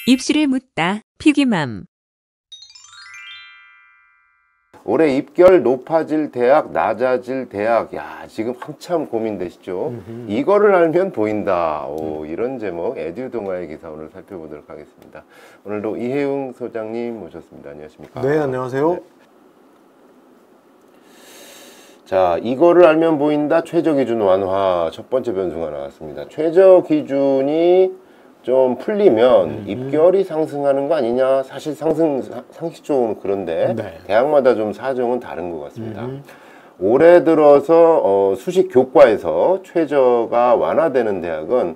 입시를 묻다 피기맘. 올해 입결 높아질 대학, 낮아질 대학. 야, 지금 한참 고민되시죠? 이거를 알면 보인다. 이런 제목 에듀동아의 기사 오늘 살펴보도록 하겠습니다. 오늘도 이혜웅 소장님 모셨습니다. 안녕하십니까? 네, 안녕하세요. 네. 자, 이거를 알면 보인다. 최저기준 완화 첫 번째 변수가 나왔습니다. 최저기준이 좀 풀리면 입결이 상승하는 거 아니냐. 사실 상식적으로는 그런데 네. 대학마다 좀 사정은 다른 것 같습니다. 올해 들어서 수식 교과에서 최저가 완화되는 대학은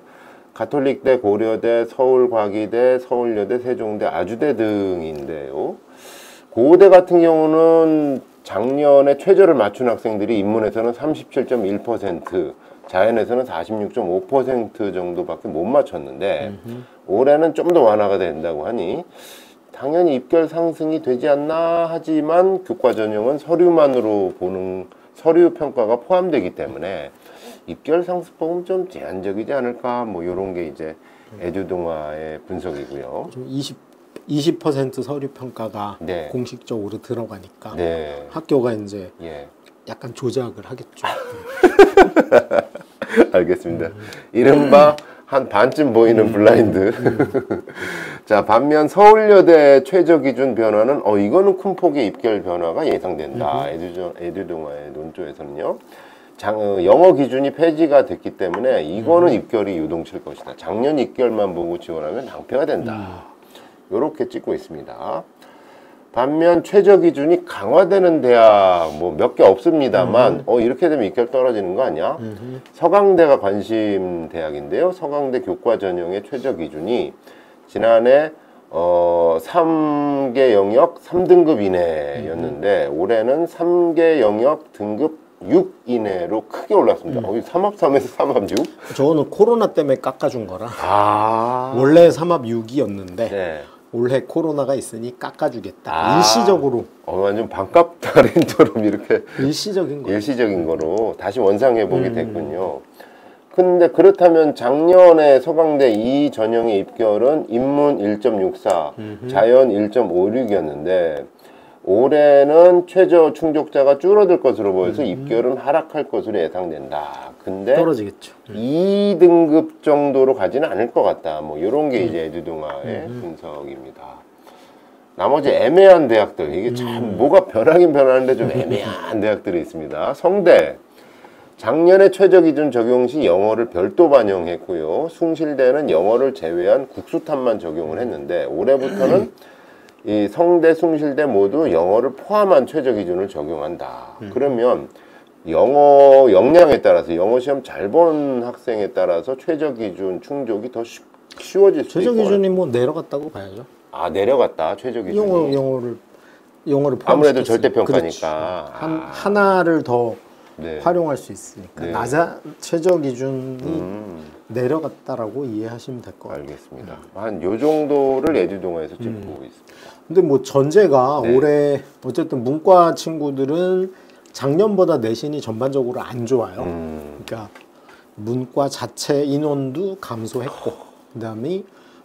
가톨릭대, 고려대, 서울과기대, 서울여대, 세종대, 아주대 등인데요. 고대 같은 경우는 작년에 최저를 맞춘 학생들이 인문에서는 37.1%, 자연에서는 46.5% 정도밖에 못 맞췄는데 올해는 좀 더 완화가 된다고 하니 당연히 입결 상승이 되지 않나 하지만 교과 전형은 서류만으로 보는 서류 평가가 포함되기 때문에 입결 상승폭은 좀 제한적이지 않을까 뭐 이런 게 이제 에듀동아의 분석이고요. 좀 20% 서류 평가가 네. 공식적으로 들어가니까 네. 학교가 이제 예. 약간 조작을 하겠죠. 알겠습니다. 이른바 한 반쯤 보이는 블라인드. 자, 반면 서울여대 최저기준 변화는 이거는 큰 폭의 입결 변화가 예상된다. 에듀동아의 논조에서는요. 영어 기준이 폐지가 됐기 때문에 이거는 입결이 유동칠 것이다. 작년 입결만 보고 지원하면 낭패가 된다. 이렇게 찍고 있습니다. 반면 최저 기준이 강화되는 대학 뭐 몇 개 없습니다만 이렇게 되면 입결 떨어지는 거 아니야? 서강대가 관심 대학인데요. 서강대 교과 전형의 최저 기준이 지난해 3개 영역 3등급 이내였는데 올해는 3개 영역 등급 6 이내로 크게 올랐습니다. 3합3에서 3합 6? 저거는 코로나 때문에 깎아준 거라. 원래 3합 6이었는데 네. 올해 코로나가 있으니 깎아주겠다. 일시적으로. 완전 반값 달인처럼 이렇게 일시적인 거로 다시 원상회복이 됐군요. 근데 그렇다면 작년에 서강대 이 전형의 입결은 인문 1.64, 자연 1.56이었는데 올해는 최저 충족자가 줄어들 것으로 보여서 입결은 하락할 것으로 예상된다. 근데 떨어지겠죠. 2등급 정도로 가지는 않을 것 같다. 뭐 이런 게 이제 에듀동아의 분석입니다. 나머지 애매한 대학들, 이게 참 뭐가 변하긴 변하는데 좀 애매한 대학들이 있습니다. 성대, 작년에 최저기준 적용 시 영어를 별도 반영했고요. 숭실대는 영어를 제외한 국수탄만 적용을 했는데 올해부터는 이 성대, 숭실대 모두 영어를 포함한 최저 기준을 적용한다. 그러면 영어 역량에 따라서 영어 시험 잘 본 학생에 따라서 최저 기준 충족이 더 쉬워질 수 있고. 최저 기준이 뭐 내려갔다고 봐야죠. 내려갔다. 최저 기준이. 영어를 아무래도 절대평가니까. 하나를 더 네. 활용할 수 있으니까 네. 최저 기준이 내려갔다라고 이해하시면 될 것 같아요. 알겠습니다. 한 요 정도를 에듀동아에서 찍고 있습니다. 근데 뭐 전제가 네. 올해 어쨌든 문과 친구들은 작년보다 내신이 전반적으로 안 좋아요. 그러니까 문과 자체 인원도 감소했고 그다음에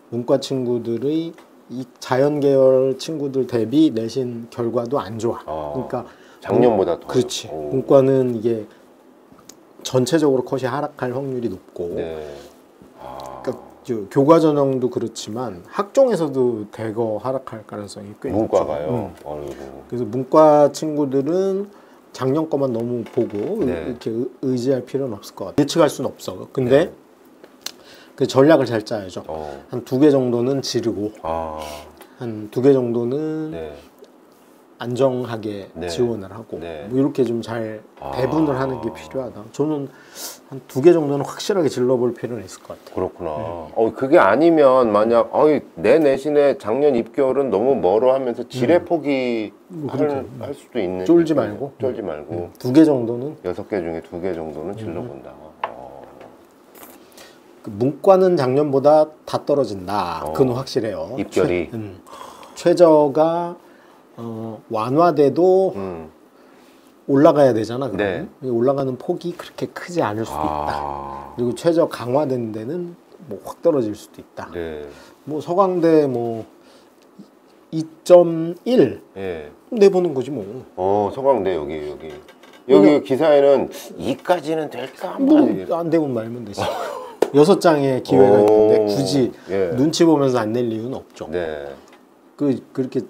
문과 친구들의 이 자연 계열 친구들 대비 내신 결과도 안 좋아. 그러니까 작년보다 더. 그렇지. 문과는 이게 전체적으로 컷이 하락할 확률이 높고 네. 그러니까 교과 전형도 그렇지만 학종에서도 대거 하락할 가능성이 꽤 문과가요. 그래서 문과 친구들은 작년 거만 너무 보고 네. 이렇게 의지할 필요는 없을 것 같아요. 예측할 수는 없어. 근데 그 전략을 잘 짜야죠. 한 2개 정도는 지르고 한 2개 정도는 네. 안정하게 네. 지원을 하고 네. 뭐 이렇게 좀 잘 배분을 하는 게 필요하다. 저는 한 2개 정도는 확실하게 질러볼 필요는 있을 것 같아요. 그렇구나. 그게 아니면 만약 내 내신에 작년 입결은 너무 멀어 하면서 지뢰 포기 할 수도 있는. 쫄지 말고 2개 정도는 6개 중에 2개 정도는 질러본다. 그 문과는 작년보다 다 떨어진다. 그건 확실해요. 입결이 최저가 완화돼도 올라가야 되잖아. 그럼. 네. 올라가는 폭이 그렇게 크지 않을 수도 있다. 그리고 최저 강화된 데는 뭐 확 떨어질 수도 있다. 네. 뭐 서강대 뭐 2.1 예. 내보는 거지 뭐. 서강대 여기 기사에는 2까지는 될까? 뭐안 되고 말면 되지. 6장의 기회가 있는데 굳이 예. 눈치 보면서 안 낼 이유는 없죠. 네. 그렇게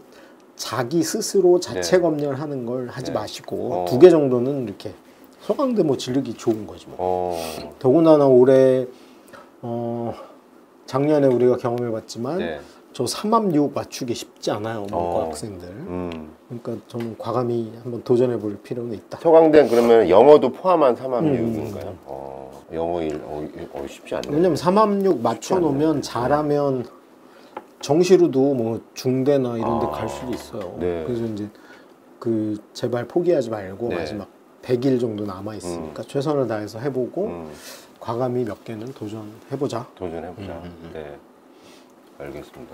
자기 스스로 자체 네. 검열하는 걸 하지 네. 마시고 2개 정도는 이렇게 서강대 뭐 진력이 좋은 거지 뭐. 어. 더군다나 올해 작년에 우리가 경험해봤지만 네. 저 3합6 맞추기 쉽지 않아요 문과 학생들. 그러니까 저는 과감히 한번 도전해볼 필요는 있다. 서강대는 그러면 영어도 포함한 3합6인가요? 영어 1 쉽지 않네. 왜냐면 3합6 맞춰놓으면 잘하면 정시로도 뭐 중대나 이런 데 갈 수도 있어요. 네. 그래서 이제 그 제발 포기하지 말고 네. 마지막 100일 정도 남아있으니까 최선을 다해서 해보고 과감히 몇 개는 도전해보자. 도전해보자. 네. 알겠습니다.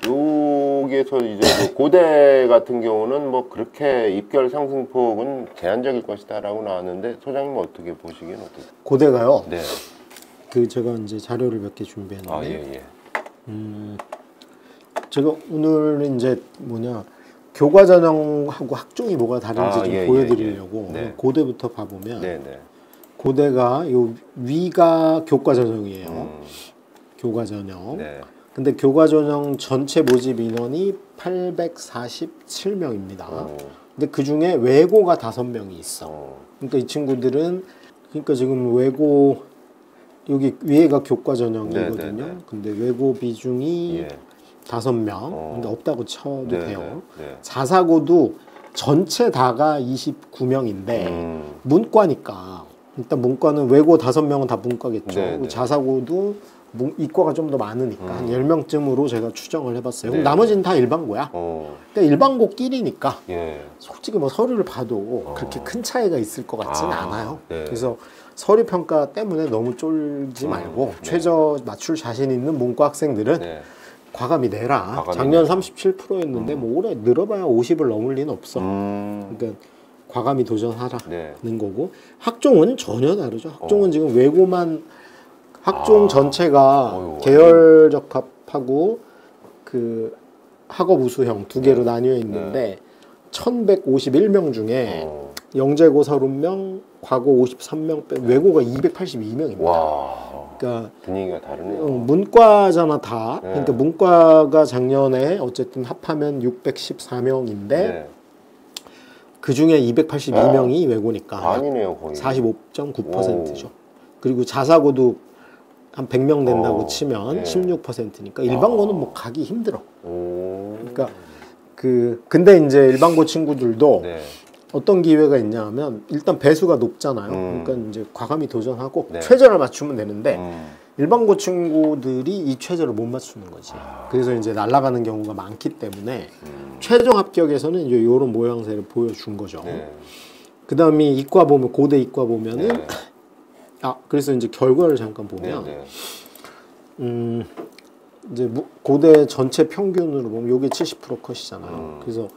여기에서 이제 뭐 고대 같은 경우는 뭐 그렇게 입결 상승폭은 제한적일 것이다라고 나왔는데 소장님 어떻게 보시기엔 어떠세요? 고대가요. 네. 그 제가 이제 자료를 몇 개 준비했는데. 아, 예. 제가 오늘은 이제 교과 전형하고 학종이 뭐가 다른지 좀 보여드리려고 네. 고대부터 봐보면 네네. 고대가 요 위가 교과 전형이에요. 교과 전형. 네. 근데 교과 전형 전체 모집 인원이 847명입니다. 근데 그 중에 외고가 5명이 있어. 그러니까 이 친구들은 지금 외고 여기 위에가 교과 전형이거든요. 네네네. 근데 외고 비중이 5명. 근데 없다고 쳐도 네네. 돼요. 네. 자사고도 전체 다가 29명인데 문과니까 일단 문과는 외고 5명은 다 문과겠죠. 네네. 자사고도 이과가 좀 더 많으니까 한 10명쯤으로 제가 추정을 해봤어요. 네. 나머지는 다 일반고야. 그러니까 일반고끼리니까 예. 솔직히 뭐 서류를 봐도 그렇게 큰 차이가 있을 것 같지는 않아요. 네. 그래서 서류 평가 때문에 너무 쫄지 말고 최저 맞출 자신 있는 문과 학생들은 네. 과감히 내라. 과감히 작년 내라. 37%였는데 뭐 올해 늘어봐야 50을 넘을 리는 없어. 그러니까 과감히 도전하라는 네. 거고 학종은 전혀 다르죠. 학종은 지금 외고만 학종 전체가 계열 적합하고 그 학업 우수형 두 개로 나뉘어 있는데 1151명 중에 영재고 30명, 과고 53명 빼 외고가 282명입니다. 와. 그러니까 분위기가 다르네요. 문과잖아 다. 그러니까 문과가 작년에 어쨌든 합하면 614명인데 네. 그 중에 282명이 외고니까 아니네요, 거의. 45.9%죠. 그리고 자사고도 한 100명 된다고 치면 네. 16%니까 일반고는 뭐 가기 힘들어. 그러니까 근데 이제 일반고 친구들도 네. 어떤 기회가 있냐 하면 일단 배수가 높잖아요. 그러니까 이제 과감히 도전하고 네. 최저를 맞추면 되는데 일반고 친구들이 이 최저를 못 맞추는 거지. 그래서 이제 날아가는 경우가 많기 때문에 최종 합격에서는 이제 이런 모양새를 보여준 거죠. 네. 그 다음에 이과 보면 고대 이과 보면은 네. 그래서 이제 결과를 잠깐 보면 네. 이제 고대 전체 평균으로 보면 이게 70% 컷이잖아요. 그래서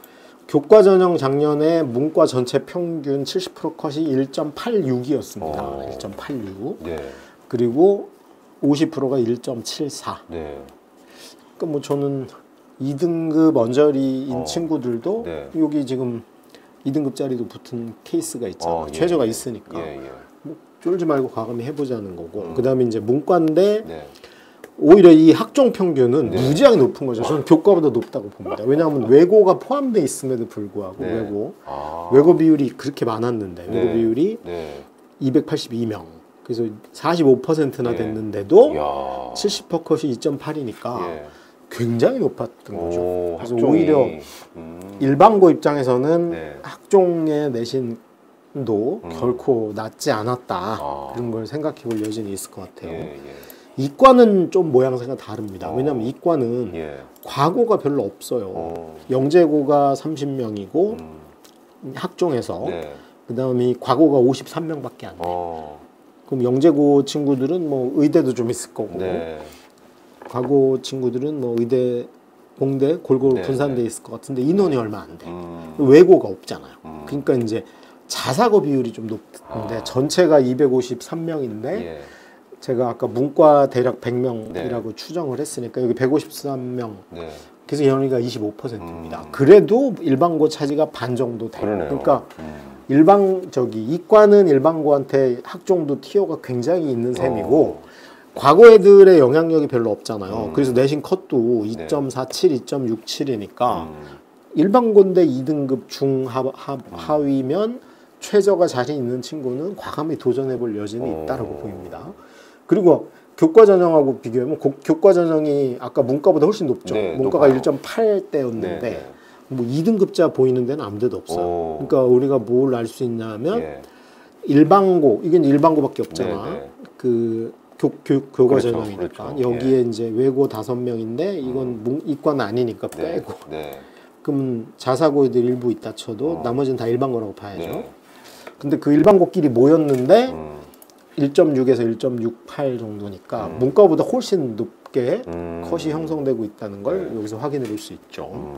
교과 전형 작년에 문과 전체 평균 70% 컷이 1.86이었습니다. 1.86. 네. 그리고 50%가 1.74. 네. 그러니까 뭐 저는 2등급 언저리인 친구들도 네. 여기 지금 2등급짜리도 붙은 케이스가 있잖아요. 예, 최저가 예. 있으니까. 예, 예. 뭐 쫄지 말고 과감히 해보자는 거고. 그 다음에 이제 문과인데 네. 오히려 이 학종 평균은 무지하게 높은 거죠. 저는 교과보다 높다고 봅니다. 왜냐하면 외고가 포함되어 있음에도 불구하고 네. 외고 비율이 그렇게 많았는데 외고 네. 비율이 네. 282명. 그래서 45%나 네. 됐는데도 야. 70% 컷이 2.8이니까 예. 굉장히 높았던 거죠. 그래서 학종이. 오히려 일반고 입장에서는 네. 학종의 내신도 결코 낮지 않았다. 그런 걸 생각해 볼 여지는 있을 것 같아요. 예, 예. 이과는 좀 모양새가 다릅니다. 왜냐하면 이과는 예. 과고가 별로 없어요. 영재고가 30명이고 학종에서 네. 그 다음에 과고가 53명밖에 안 돼. 그럼 영재고 친구들은 뭐 의대도 좀 있을 거고 네. 과고 친구들은 뭐 의대, 공대 골고루 네, 분산돼 있을 것 같은데 인원이 얼마 안 돼. 음. 외고가 없잖아요. 그러니까 이제 자사고 비율이 좀 높은데 전체가 253명인데 예. 제가 아까 문과 대략 100명이라고 네. 추정을 했으니까 여기 153명. 네. 그래서 연위가 25%입니다. 그래도 일반고 차지가 반 정도 돼요. 그러네요. 그러니까 이과는 일반고한테 학종도 티오가 굉장히 있는 셈이고 과거 애들의 영향력이 별로 없잖아요. 그래서 내신 컷도 2.47, 2.67이니까 일반고인데 2등급 중하위면 최저가 자신 있는 친구는 과감히 도전해볼 여지는 있다라고 보입니다. 그리고 교과 전형하고 비교하면 교과 전형이 아까 문과보다 훨씬 높죠. 네, 문과가 높아요. 1.8대였는데 네, 네. 뭐 2등급자 보이는 데는 아무 데도 없어요. 그러니까 우리가 뭘 알 수 있냐면 예. 일반고, 이건 일반고밖에 없잖아. 네, 네. 그 교과 그렇죠, 전형이니까 그렇죠. 여기에 이제 외고 5명인데 이건 이과는 아니니까 네. 빼고 네. 그럼 자사고 애들 일부 있다 쳐도 나머지는 다 일반고라고 봐야죠. 네. 근데 그 일반고끼리 모였는데 1.6에서 1.68 정도니까 문과보다 훨씬 높게 컷이 형성되고 있다는 걸 여기서 확인해 볼 수 있죠.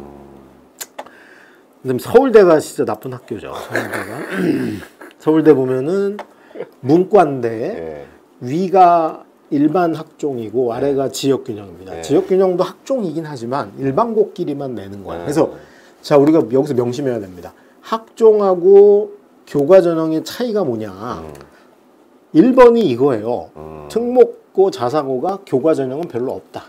그다음에 서울대가 진짜 나쁜 학교죠. 서울대가 서울대 보면은 문과인데 네. 위가 일반 학종이고 아래가 지역균형입니다. 네. 지역균형도 학종이긴 하지만 일반고끼리만 내는 거예요. 그래서 자 우리가 여기서 명심해야 됩니다. 학종하고 교과 전형의 차이가 뭐냐? 1번이 이거예요. 특목고 자사고가 교과 전형은 별로 없다.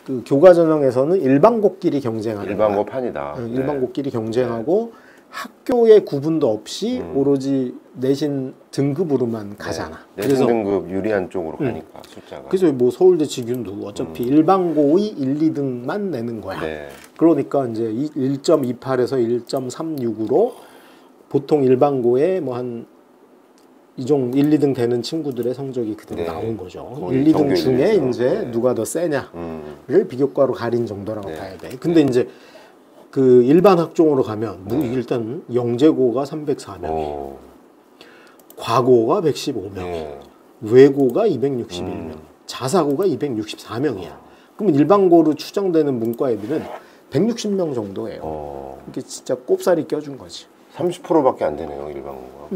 그 교과 전형에서는 일반고끼리 경쟁하는 일반고 판이다. 일반고끼리 경쟁하고 학교의 구분도 없이 오로지 내신 등급으로만 가잖아. 내신 등급 유리한 쪽으로 가니까 숫자가. 그래서 뭐 서울대 직윤도 어차피 일반고의 1, 2등만 내는 거야. 네. 그러니까 이제 1.28에서 1.36으로 보통 일반고에 뭐 한 이 정도 1, 2등 되는 친구들의 성적이 그대로 나온 거죠. 1, 2등 중에 이제 누가 더 세냐를 비교과로 가린 정도라고 봐야 돼. 근데 이제 그 일반 학종으로 가면 일단 영재고가 304명, 과고가 115명, 외고가 261명, 자사고가 264명이야. 그러면 일반고로 추정되는 문과 애들은 160명 정도예요. 이게 진짜 꼽살이 껴준 거지. 30%밖에 안 되네요, 일반고가.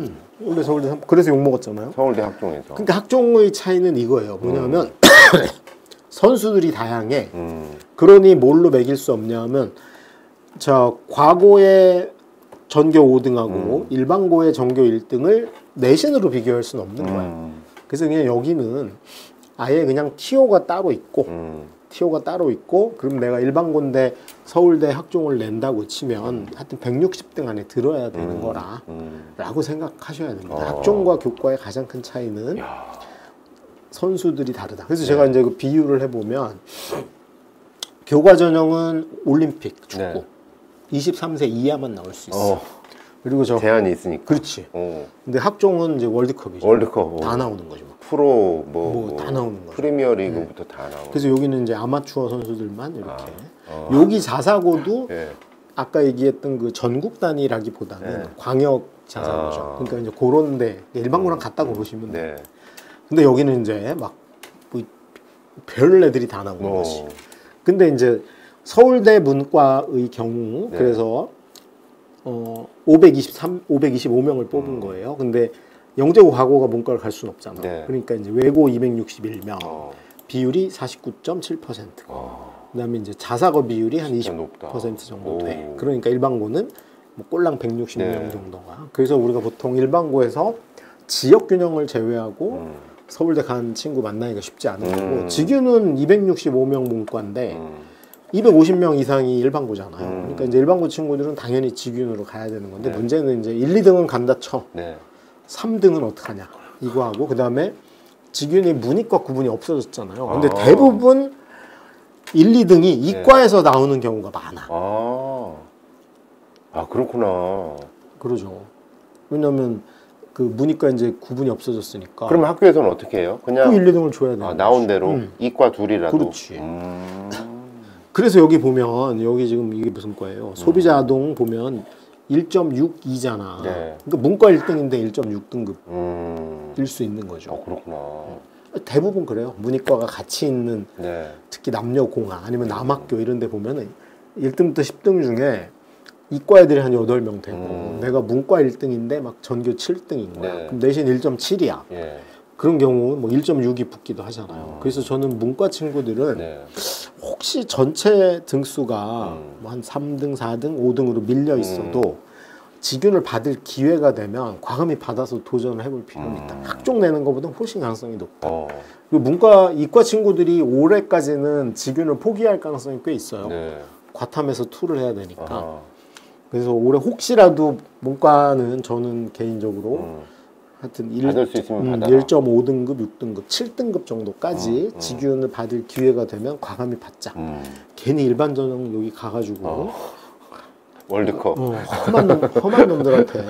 원래 서울대 그래서 욕 먹었잖아요. 서울대 학종에서. 그러니까 학종의 차이는 이거예요. 뭐냐면 선수들이 다양해. 그러니 뭘로 매길 수 없냐면 자 과거의 전교 5등하고 일반고의 전교 1등을 내신으로 비교할 수는 없는 거야. 그래서 그냥 여기는 아예 그냥 티오가 따로 있고 그럼 내가 일반고인데 서울대 학종을 낸다고 치면 하여튼 160등 안에 들어야 되는 거라 라고 생각하셔야 됩니다. 학종과 교과의 가장 큰 차이는 선수들이 다르다. 그래서 제가 이제 그 비유를 해보면 교과 전형은 올림픽 축구 23세 이하만 나올 수 있어. 그리고 제한이 있으니까. 그렇지. 근데 학종은 이제 월드컵이죠. 월드컵. 다 나오는 거죠. 프로 다 나오는 거죠. 프리미어 리그부터 다 나오는. 그래서 여기는 이제 아마추어 선수들만 이렇게. 여기 자사고도 아까 얘기했던 그 전국 단위라기보다는 광역 자사고죠. 그러니까 이제 그런데 일반고랑 같다고 보시면 돼요. 근데 여기는 이제 막 별 애들이 다 나오는 거지. 근데 이제 서울대 문과의 경우 그래서 525명을 뽑은 거예요. 근데 영재고 과고가 문과를 갈 수는 없잖아. 그러니까 이제 외고 261명, 비율이 49.7%고, 그다음에 이제 자사고 비율이 한 20% 정도 돼. 그러니까 일반고는 뭐 꼴랑 160명 정도가. 그래서 우리가 보통 일반고에서 지역 균형을 제외하고 서울대 간 친구 만나기가 쉽지 않은 거고, 직유는 265명 문과인데 250명 이상이 일반고잖아요. 그러니까 이제 일반고 친구들은 당연히 직윤으로 가야 되는 건데 문제는 이제 1, 2등은 간다 쳐. 3등은 어떡하냐 이거 하고 그다음에 직윤이 문이과 구분이 없어졌잖아요. 근데 대부분 1, 2등이 이과에서 나오는 경우가 많아. 그렇구나. 그러죠. 왜냐면 그 문이과 이제 구분이 없어졌으니까. 그럼 학교에서는 어떻게 해요? 그냥 그 1, 2등을 줘야 돼. 나온 대로 이과 둘이라도. 그렇지. 그래서 여기 보면 여기 지금 이게 무슨 과예요? 소비자 아동 보면 1.62잖아. 그러니까 문과 1등인데 1.6등급일 수 있는 거죠. 그렇구나. 대부분 그래요. 문이과가 같이 있는 특히 남녀공학 아니면 남학교 이런 데 보면은 1등부터 10등 중에 이과 애들이 한 8명 되고 내가 문과 1등인데 막 전교 7등인 거야. 네. 그럼 내신 1.7이야. 예. 그런 경우 뭐 1.6이 붙기도 하잖아요. 그래서 저는 문과 친구들은 네. 혹시 전체 등수가 뭐 한 3등, 4등, 5등으로 밀려 있어도 직윤을 받을 기회가 되면 과감히 받아서 도전을 해볼 필요는 있다. 학종 내는 것보다 훨씬 가능성이 높다. 그리고 이과 친구들이 올해까지는 직윤을 포기할 가능성이 꽤 있어요. 네. 과탐에서 투를 해야 되니까. 그래서 올해 혹시라도 문과는 저는 개인적으로 하여튼 받을 수 있으면 받아라. 1.5등급, 6등급, 7등급 정도까지 직윤을 받을 기회가 되면 과감히 받자. 괜히 일반 전형 여기 가가지고 월드컵. 험한 놈들한테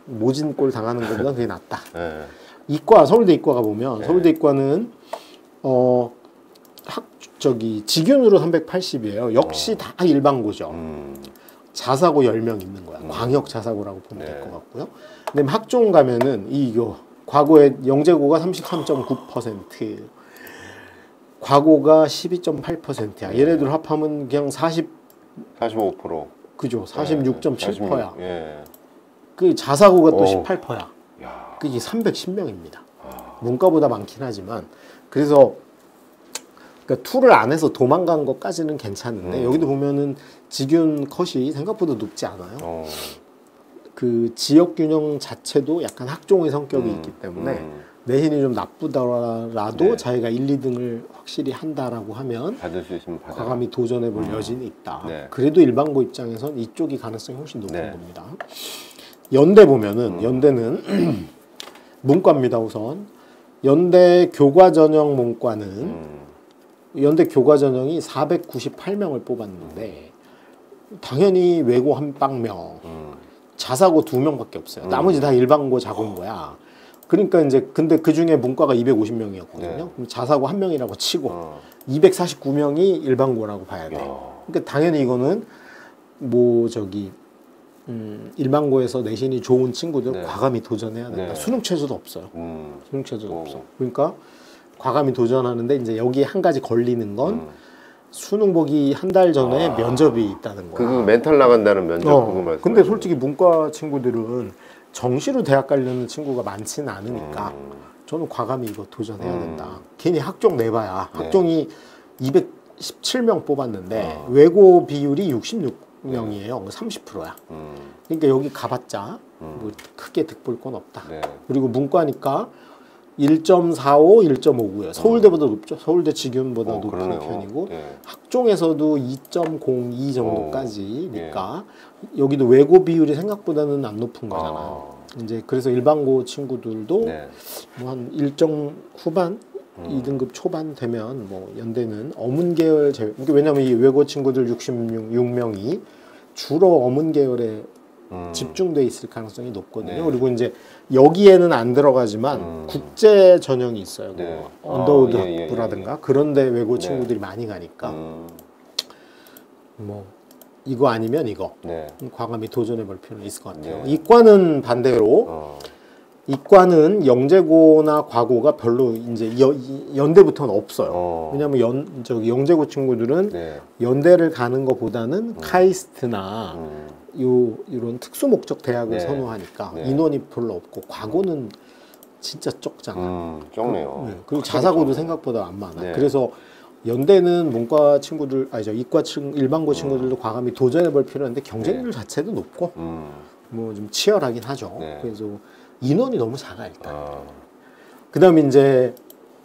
모진골 당하는 것보다 그게 낫다. 네. 이과, 서울대 이과가 보면 서울대 이과는 직윤으로 380이에요. 역시 다 일반고죠. 자사고 10명 있는 거야. 광역 자사고라고 보면 될 것 같고요. 근데 학종 가면은 이거 과거에 영재고가 33.9%, 과고가 12.8%야. 얘네들 합하면 그냥 45%. 그죠. 46.7%야. 예. 그 자사고가 또 18%야. 야. 그게 310명입니다. 문과보다 많긴 하지만 그래서 그러니까 투를 안 해서 도망간 것까지는 괜찮은데 여기도 보면은 직윤 컷이 생각보다 높지 않아요. 그 지역 균형 자체도 약간 학종의 성격이 있기 때문에 내신이 좀 나쁘더라도 네. 자기가 1, 2등을 확실히 한다라고 하면 받을 수 있으면 받아. 과감히 도전해볼 여진이 있다. 네. 그래도 일반고 입장에선 이쪽이 가능성이 훨씬 높은 네. 겁니다. 연대 보면은 연대는 문과입니다. 우선 연대 교과 전형 문과는 연대 교과 전형이 498명을 뽑았는데 당연히 외고 한 빵명, 자사고 2명밖에 없어요. 나머지 다 일반고 자고인 거야. 그러니까 이제 근데 그 중에 문과가 250명이었거든요. 네. 그럼 자사고 1명이라고 치고 249명이 일반고라고 봐야 돼. 그러니까 당연히 이거는 뭐 일반고에서 내신이 좋은 친구들 네. 과감히 도전해야 된다. 네. 수능 최저도 없어요. 수능 최저도 오. 없어. 그러니까 과감히 도전하는데 이제 여기에 한 가지 걸리는 건 수능 보기 한 달 전에 면접이 있다는 거야. 그 멘탈 나간다는 면접 그거 말씀. 근데 솔직히 문과 친구들은 정시로 대학 가려는 친구가 많지는 않으니까 저는 과감히 이거 도전해야 된다. 괜히 학종 내봐야 네. 학종이 217명 뽑았는데 외고 비율이 66명이에요. 30%야. 그러니까 여기 가봤자 뭐 크게 득볼 건 없다. 네. 그리고 문과니까 1.45, 1.59예요. 서울대보다 높죠. 서울대 직윤보다 높은 그러네요. 편이고 네. 학종에서도 2.02 정도까지니까 여기도 외고 비율이 생각보다는 안 높은 거잖아요. 이제 그래서 일반고 친구들도 네. 뭐 한 1점 후반, 2등급 초반 되면 뭐 연대는 어문 계열 제외. 왜냐면 이 외고 친구들 66명이 주로 어문 계열에 집중돼 있을 가능성이 높거든요. 네. 그리고 이제 여기에는 안 들어가지만 국제 전형이 있어요. 네. 뭐 언더우드 예, 예, 학부라든가 그런데 외고 네. 친구들이 많이 가니까 뭐 이거 아니면 이거 네. 과감히 도전해 볼 필요는 있을 것 같아요. 네. 이과는 반대로 이과는 영재고나 과고가 별로 이제 연대부터는 없어요. 왜냐하면 영재고 친구들은 네. 연대를 가는 것보다는 카이스트나 이런 특수 목적 대학을 네. 선호하니까 네. 인원이 별로 없고 과고는 진짜 적잖아. 적네요. 네. 그리고 자사고도 생각보다 안 많아. 네. 그래서 연대는 문과 친구들, 일반고 친구들도 과감히 도전해볼 필요한데 경쟁률 자체도 높고 뭐 좀 치열하긴 하죠. 네. 그래서 인원이 너무 작아 일단. 그다음에 이제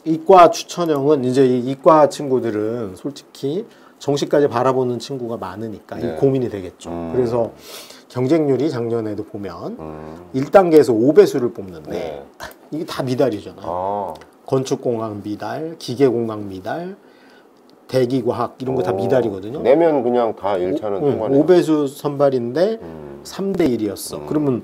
이과 추천형은 이제 이 이과 친구들은 솔직히 정시까지 바라보는 친구가 많으니까 네. 이 고민이 되겠죠. 그래서 경쟁률이 작년에도 보면 1단계에서 5배수를 뽑는데 네. 이게 다 미달이잖아요. 건축공학 미달, 기계공학 미달, 대기과학 이런 거 다 미달이거든요. 내면 그냥 다 1차는 통과네요. 5배수 선발인데 3대 1이었어. 그러면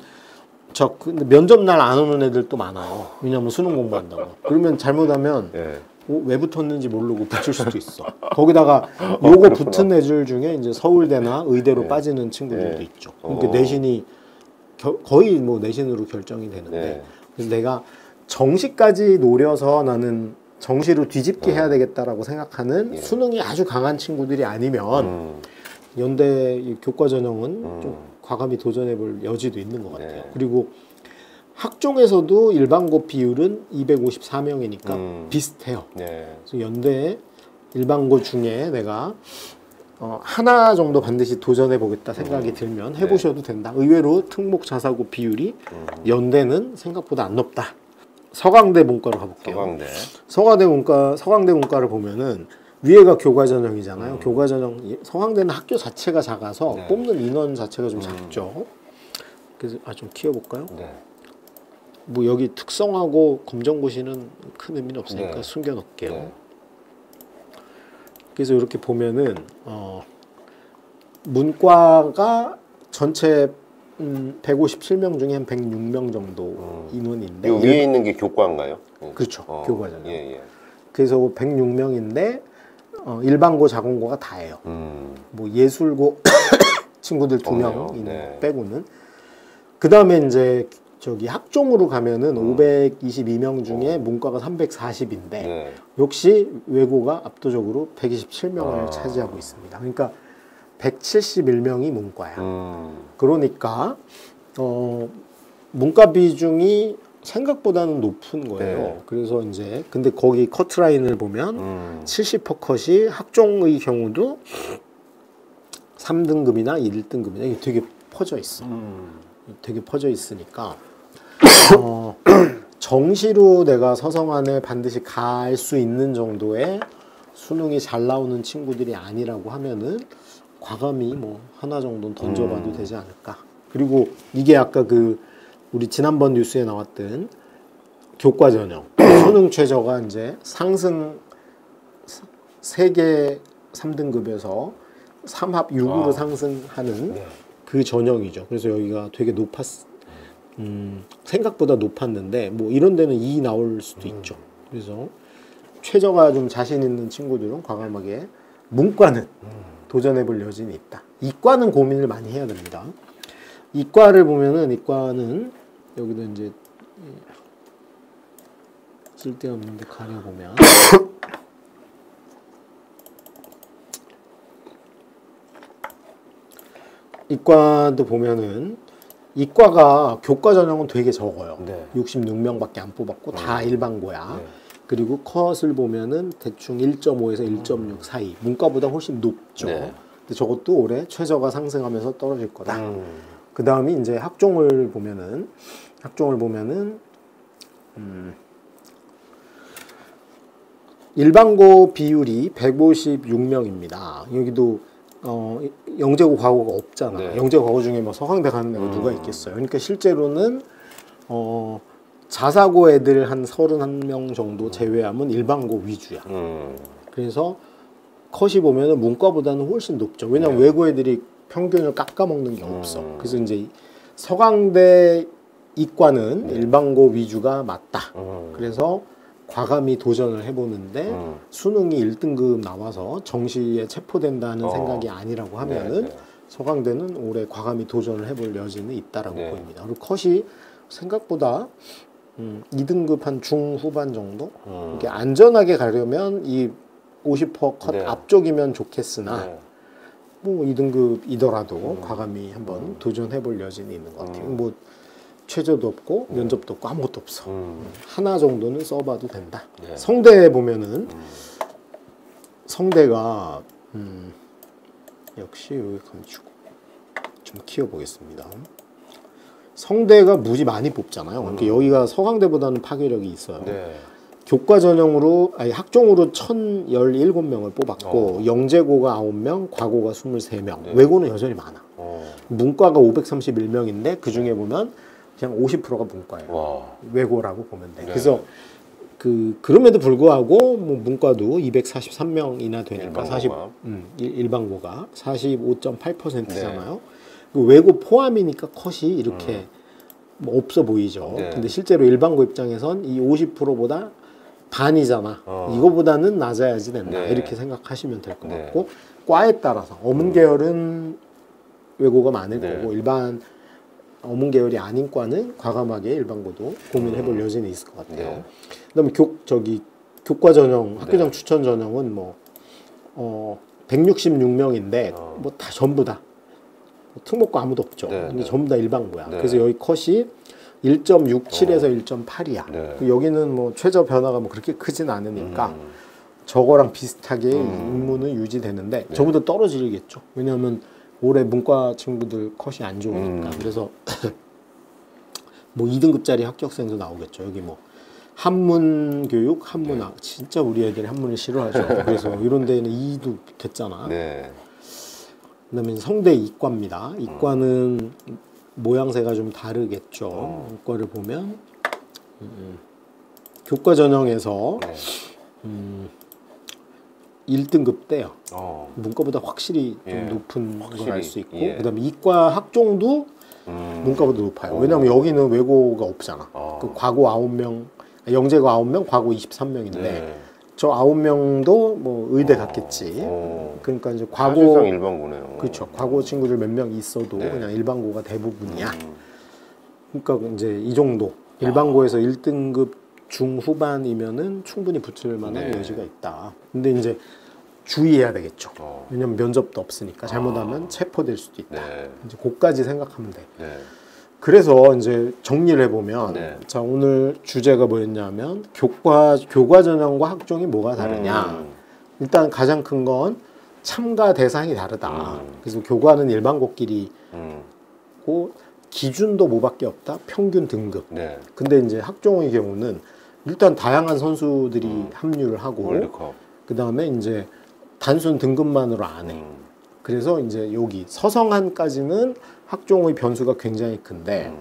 근데 면접 날 안 오는 애들 또 많아요. 왜냐면 수능 공부한다고. 그러면 잘못하면 네. 왜 붙었는지 모르고 붙일 수도 있어. 거기다가 요거 붙은 애들 중에 이제 서울대나 의대로 네. 빠지는 친구들도 네. 있죠. 그러니까 내신이 거의 뭐 내신으로 결정이 되는데 네. 그래서 내가 정시까지 노려서 나는 정시로 뒤집기 해야 되겠다라고 생각하는 수능이 아주 강한 친구들이 아니면 연대 이 교과 전형은 좀 과감히 도전해볼 여지도 있는 것 같아요. 네. 그리고 학종에서도 일반고 비율은 254명이니까 비슷해요. 네. 그래서 연대 일반고 중에 내가 하나 정도 반드시 도전해보겠다 생각이 들면 해보셔도 된다. 의외로 특목 자사고 비율이 연대는 생각보다 안 높다. 서강대 문과로 가볼게요. 서강대 문과를 보면은 위에가 교과 전형이잖아요. 교과 전형 서강대는 학교 자체가 작아서 네. 뽑는 인원 자체가 좀 작죠. 그래서 좀 키워볼까요? 네. 뭐 여기 특성하고 검정고시는 큰 의미는 없으니까 네. 숨겨놓을게요. 네. 그래서 이렇게 보면은 문과가 전체 157명 중에 한 106명 정도 인원인데 요 위에 있는 게 교과인가요? 그렇죠. 교과 전형. 예. 그래서 106명인데 일반고 자공고가 다예요. 뭐 예술고 친구들 2명 네. 빼고는. 그 다음에 이제 저기 학종으로 가면은 522명 중에 문과가 340인데 네. 역시 외고가 압도적으로 127명을 차지하고 있습니다. 그러니까 171명이 문과야. 그러니까 문과 비중이 생각보다는 높은 거예요. 네. 그래서 이제 근데 거기 커트라인을 보면 70%컷이 학종의 경우도 3등급이나 1등급이나 이게 되게 퍼져 있어. 되게 퍼져 있으니까 정시로 내가 서성안에 반드시 갈 수 있는 정도의 수능이 잘 나오는 친구들이 아니라고 하면은 과감히 뭐 하나 정도는 던져봐도 되지 않을까. 그리고 이게 아까 그 우리 지난번 뉴스에 나왔던 교과 전형 수능 최저가 이제 상승 3개 3등급에서 3합 6으로 상승하는 네. 그 전형이죠. 그래서 여기가 되게 생각보다 높았는데 뭐 이런 데는 2 나올 수도 있죠. 그래서 최저가 좀 자신 있는 친구들은 과감하게 문과는 도전해볼 여지는 있다. 이과는 고민을 많이 해야 됩니다. 이과를 보면은 이과는 여기도 이제 쓸데없는데 가려보면 이과도 보면은 이과가 교과 전형은 되게 적어요. 네. 66명밖에 안 뽑았고 다 일반고야. 네. 그리고 컷을 보면은 대충 1.5에서 1.6 사이. 문과보다 훨씬 높죠. 네. 근데 저것도 올해 최저가 상승하면서 떨어질 거다. 그 다음에 이제 학종을 보면은 일반고 비율이 156명입니다. 여기도 영재고 과고가 없잖아. 네. 영재고 과고 중에 뭐 서강대 가는 애가 누가 있겠어요. 그러니까 실제로는 자사고 애들 한 31명 정도 제외하면 일반고 위주야. 그래서 컷이 보면은 문과보다는 훨씬 높죠. 왜냐면 외고 애들이 평균을 깎아먹는 게 없어. 그래서 이제 서강대 이과는 일반고 위주가 맞다. 그래서 과감히 도전을 해보는데 수능이 1등급 나와서 정시에 체포된다는 생각이 아니라고 하면은 서강대는 올해 과감히 도전을 해볼 여지는 있다라고 보입니다. 그리고 컷이 생각보다 2등급 한 중후반 정도? 이렇게 안전하게 가려면 이 50%컷 앞쪽이면 좋겠으나 뭐 2등급이더라도 과감히 한번 도전해볼 여지는 있는 것 같아요. 뭐 최저도 없고 면접도 없고 아무것도 없어. 하나 정도는 써봐도 된다. 성대에 보면은 성대가 역시 여기 감추고 좀 키워보겠습니다. 성대가 무지 많이 뽑잖아요. 그러니까 여기가 서강대보다는 파괴력이 있어요. 교과 전형으로 학종으로 1,017명을 뽑았고 영재고가 9명, 과고가 23명. 외고는 여전히 많아. 문과가 531명인데 그 중에 보면 그냥 50%가 문과예요. 외고라고 보면 돼. 그래서 그럼에도 불구하고 뭐 문과도 243명이나 되니까 일반고가 45.8%잖아요. 외고 포함이니까 컷이 이렇게 뭐 없어 보이죠. 근데 실제로 일반고 입장에선 이 50%보다 반이잖아. 이거보다는 낮아야지 된다. 이렇게 생각하시면 될 것 같고 과에 따라서 어문 계열은 외고가 많을 거고 일반 어문 계열이 아닌 과는 과감하게 일반고도 고민해볼 여지는 있을 것 같아요. 그다음에 교과 전형, 학교장 추천 전형은 뭐 166명인데 뭐 다 전부 다 특목고 아무도 없죠. 네, 근데 네. 전부 다 일반고야. 네. 그래서 여기 컷이 1.67에서 1.8이야. 네. 여기는 뭐 최저 변화가 뭐 그렇게 크진 않으니까 저거랑 비슷하게 임무는 유지되는데 저보다 떨어지겠죠. 왜냐하면 올해 문과 친구들 컷이 안 좋으니까. 그래서 뭐 2등급짜리 합격생도 나오겠죠. 여기 뭐 한문교육, 한문학. 진짜 우리 애들이 한문을 싫어하죠. 그래서 이런 데는 2도 붙었잖아. 네. 그다음에 성대 이과입니다. 이과는 모양새가 좀 다르겠죠. 이과를 보면 교과 전형에서 1등급 대요. 문과보다 확실히 좀 예. 높은 걸 알 수 있고, 예. 그다음에 이과 학종도 문과보다 높아요. 왜냐하면 여기는 외고가 없잖아. 그 과고 9명, 영재고 9명, 과고 23명인데 네. 저 9명도 뭐 의대 갔겠지. 그러니까 이제 과고 사실상 일반고네요. 그렇죠. 과고 친구들 몇 명 있어도 네. 그냥 일반고가 대부분이야. 그러니까 이제 이 정도 일반고에서 1등급 중후반이면은 충분히 붙을 만한 네. 여지가 있다. 근데 이제 주의해야 되겠죠. 왜냐면 면접도 없으니까 잘못하면 체포될 수도 있다. 네. 이제 그까지 생각하면 돼. 네. 그래서 이제 정리를 해보면 네. 자 오늘 주제가 뭐였냐면 교과 전형과 학종이 뭐가 다르냐. 일단 가장 큰 건 참가 대상이 다르다. 그래서 교과는 일반고끼리고 기준도 뭐밖에 없다. 평균 등급. 네. 근데 이제 학종의 경우는 일단 다양한 선수들이 합류를 하고 월드컵. 그 다음에 이제 단순 등급만으로 안 해. 그래서 이제 여기 서성한까지는 학종의 변수가 굉장히 큰데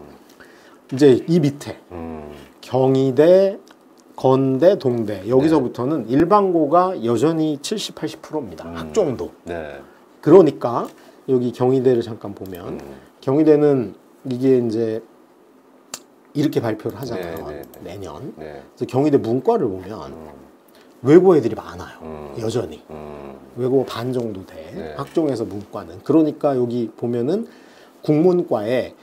이제 이 밑에 경희대, 건대, 동대 여기서부터는 일반고가 여전히 70, 80%입니다. 학종도. 네. 그러니까 여기 경희대를 잠깐 보면 경희대는 이게 이제 이렇게 발표를 하잖아요. 내년. 네. 그래서 경희대 문과를 보면 외고 애들이 많아요. 여전히. 외고 반 정도 돼. 네. 학종에서 문과는. 그러니까 여기 보면은 국문과에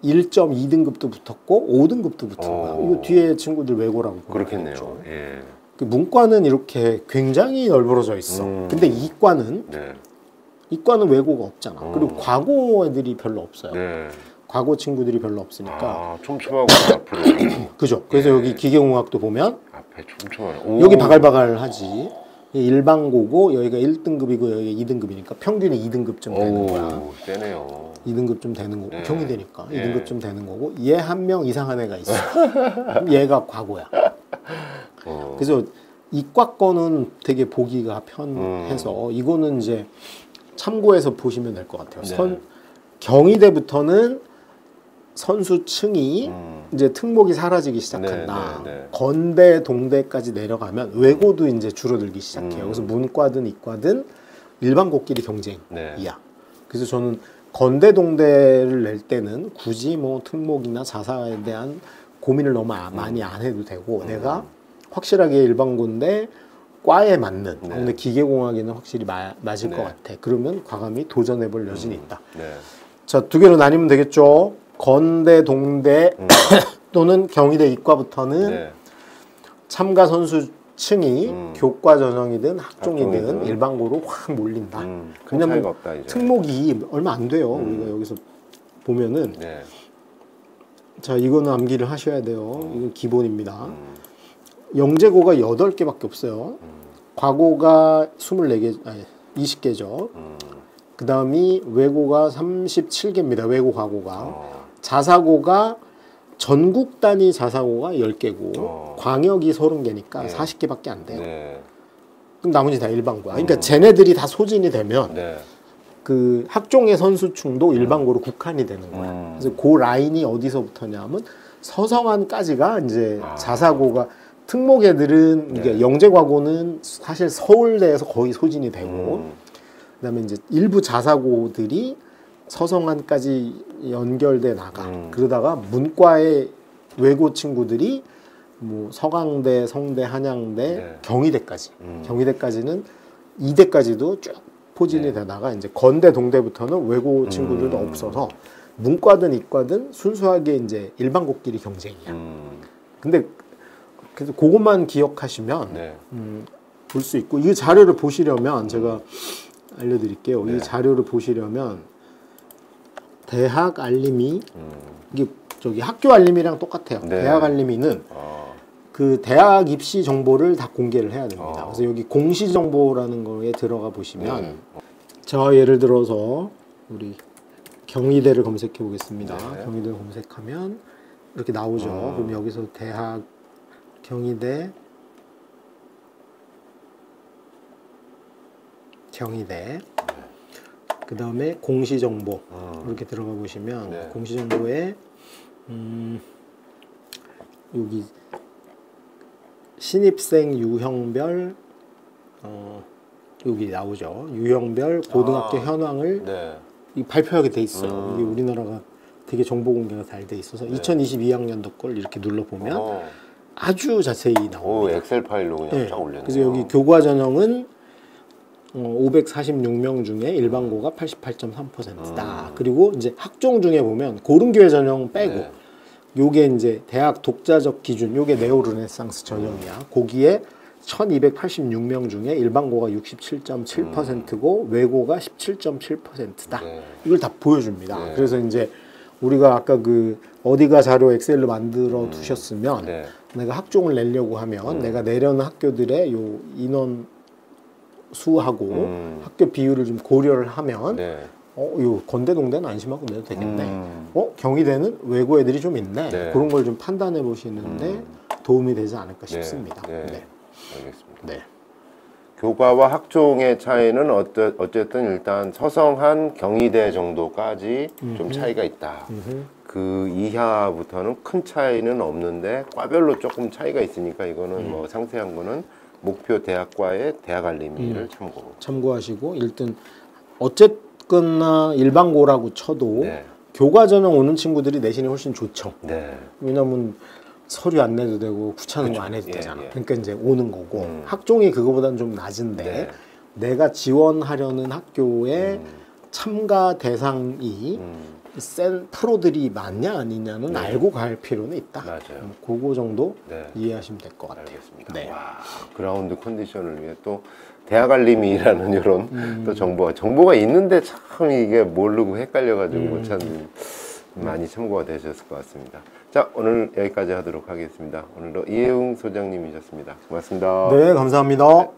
1.2등급도 붙었고 5등급도 붙은 거야. 이거 뒤에 친구들 외고라고 그렇겠네요. 예. 그 문과는 이렇게 굉장히 널브러져 있어. 근데 이과는 네. 이과는 외고가 없잖아. 그리고 과고 애들이 별로 없어요. 네. 과고 친구들이 별로 없으니까. 아, 촘촘하고 앞으로. 그죠. 그래서 예. 여기 기계공학도 보면 앞에 촘촘하네. 여기 바글바글하지. 일반고고 여기가 1등급이고 여기가 2등급이니까 평균이 2등급쯤 되는 거야. 세네요. 2등급쯤 되는 거고 네. 경희대니까 네. 2등급쯤 되는 거고 얘 한 명 이상한 애가 있어. 그럼 얘가 과고야. 그래서 이과 거는 되게 보기가 편해서 이거는 이제 참고해서 보시면 될 것 같아요. 네. 경희대부터는 선수층이 이제 특목이 사라지기 시작한다. 네. 건대, 동대까지 내려가면 외고도 이제 줄어들기 시작해요. 그래서 문과든 이과든 일반고끼리 경쟁이야. 네. 그래서 저는 건대, 동대를 낼 때는 굳이 뭐 특목이나 자사에 대한 고민을 너무 많이 안 해도 되고 내가 확실하게 일반고인데 과에 맞는 근데 기계공학에는 확실히 맞을 것 같아. 그러면 과감히 도전해볼 여진이 있다. 네. 자, 두 개로 나뉘면 되겠죠. 건대, 동대 또는 경희대 이과부터는 네. 참가 선수층이 교과 전형이든 학종이든 학종이든. 일반고로 확 몰린다. 큰 차이가 없다 이제. 특목이 얼마 안 돼요. 우리가 여기서 보면은 네. 자, 이거는 암기를 하셔야 돼요. 이건 기본입니다. 영재고가 8개밖에 없어요. 과고가 24개, 아니 20개죠. 그 다음이 외고가 37개입니다. 외고 과고가. 자사고가 전국 단위 자사고가 10개고 광역이 30개니까 40개밖에 안 돼요. 네. 그럼 나머지 다 일반고야. 그러니까 쟤네들이 다 소진이 되면 네. 그 학종의 선수층도 일반고로 국한이 되는 거야. 그래서 그 라인이 어디서부터냐 하면 서성안까지가 이제 자사고가 특목 애들은 그러니까 영재과고는 사실 서울대에서 거의 소진이 되고 그다음에 이제 일부 자사고들이 서성안까지 연결돼 나가. 그러다가 문과의 외고 친구들이 뭐 서강대, 성대, 한양대, 경희대까지. 경희대까지는 이대까지도 쭉 포진이 되다가 이제 건대, 동대부터는 외고 친구들도 없어서 문과든 이과든 순수하게 이제 일반고끼리 경쟁이야. 근데 그래서 그것만 기억하시면 볼 수 있고 이 자료를 보시려면 제가 알려드릴게요. 네. 이 자료를 보시려면 대학 알림이 이게 저기 학교 알림이랑 똑같아요. 네. 대학 알림이는 그 대학 입시 정보를 다 공개를 해야 됩니다. 그래서 여기 공시 정보라는 거에 들어가 보시면 저 예를 들어서 우리 경희대를 검색해 보겠습니다. 네. 경희대를 검색하면 이렇게 나오죠. 그럼 여기서 대학 경희대 그 다음에 공시정보 이렇게 들어가 보시면 네. 공시정보에 여기 신입생 유형별 여기 나오죠. 유형별 고등학교 현황을 네. 이 발표하게 돼 있어요. 이게 우리나라가 되게 정보 공개가 잘 돼 있어서 2022학년도 걸 이렇게 눌러보면 아주 자세히 나옵니다. 오, 엑셀 파일로 그냥 쫙 올렸네요. 그래서 여기 교과 전형은 546명 중에 일반고가 88.3%다. 그리고 이제 학종 중에 보면 고른교회 전형 빼고 네. 요게 이제 대학 독자적 기준, 요게 네오르네상스 전형이야. 거기에 1286명 중에 일반고가 67.7%고 외고가 17.7%다. 네. 이걸 다 보여줍니다. 네. 그래서 이제 우리가 아까 그 어디가 자료 엑셀로 만들어 두셨으면 네. 내가 학종을 내려고 하면 내가 내려는 학교들의 요 인원 수하고 학교 비율을 좀 고려를 하면 네. 요 건대 농대는 안심하고 내도 되겠네. 경희대는 외고 애들이 좀 있네. 네. 그런 걸 좀 판단해 보시는데 도움이 되지 않을까 싶습니다. 네. 네. 알겠습니다. 네. 교과와 학종의 차이는 어쨌든 일단 서성한 경희대 정도까지 좀 차이가 있다. 그 이하부터는 큰 차이는 없는데 과별로 조금 차이가 있으니까 이거는 뭐 상세한 거는 목표 대학과의 대학 알림이를 참고하시고 일단 어쨌거나 일반고라고 쳐도 네. 교과 전형 오는 친구들이 내신이 훨씬 좋죠. 네. 왜냐면 서류 안 내도 되고 귀찮은 거 안 해도 예, 되잖아. 예. 그러니까 이제 오는 거고 학종이 그거보다는 좀 낮은데 네. 내가 지원하려는 학교의 참가 대상이 센 프로들이 많냐 아니냐는 알고 갈 필요는 있다. 맞아요. 그거 정도 네. 이해하시면 될 것 같아요. 알겠습니다. 네. 와, 그라운드 컨디션을 위해 또 대학 알림이라는 이런 또 정보가 있는데 참 이게 모르고 헷갈려가지고 참 많이 참고가 되셨을 것 같습니다. 자, 오늘 여기까지 하도록 하겠습니다. 오늘도 이혜웅 소장님이셨습니다. 고맙습니다. 네, 감사합니다.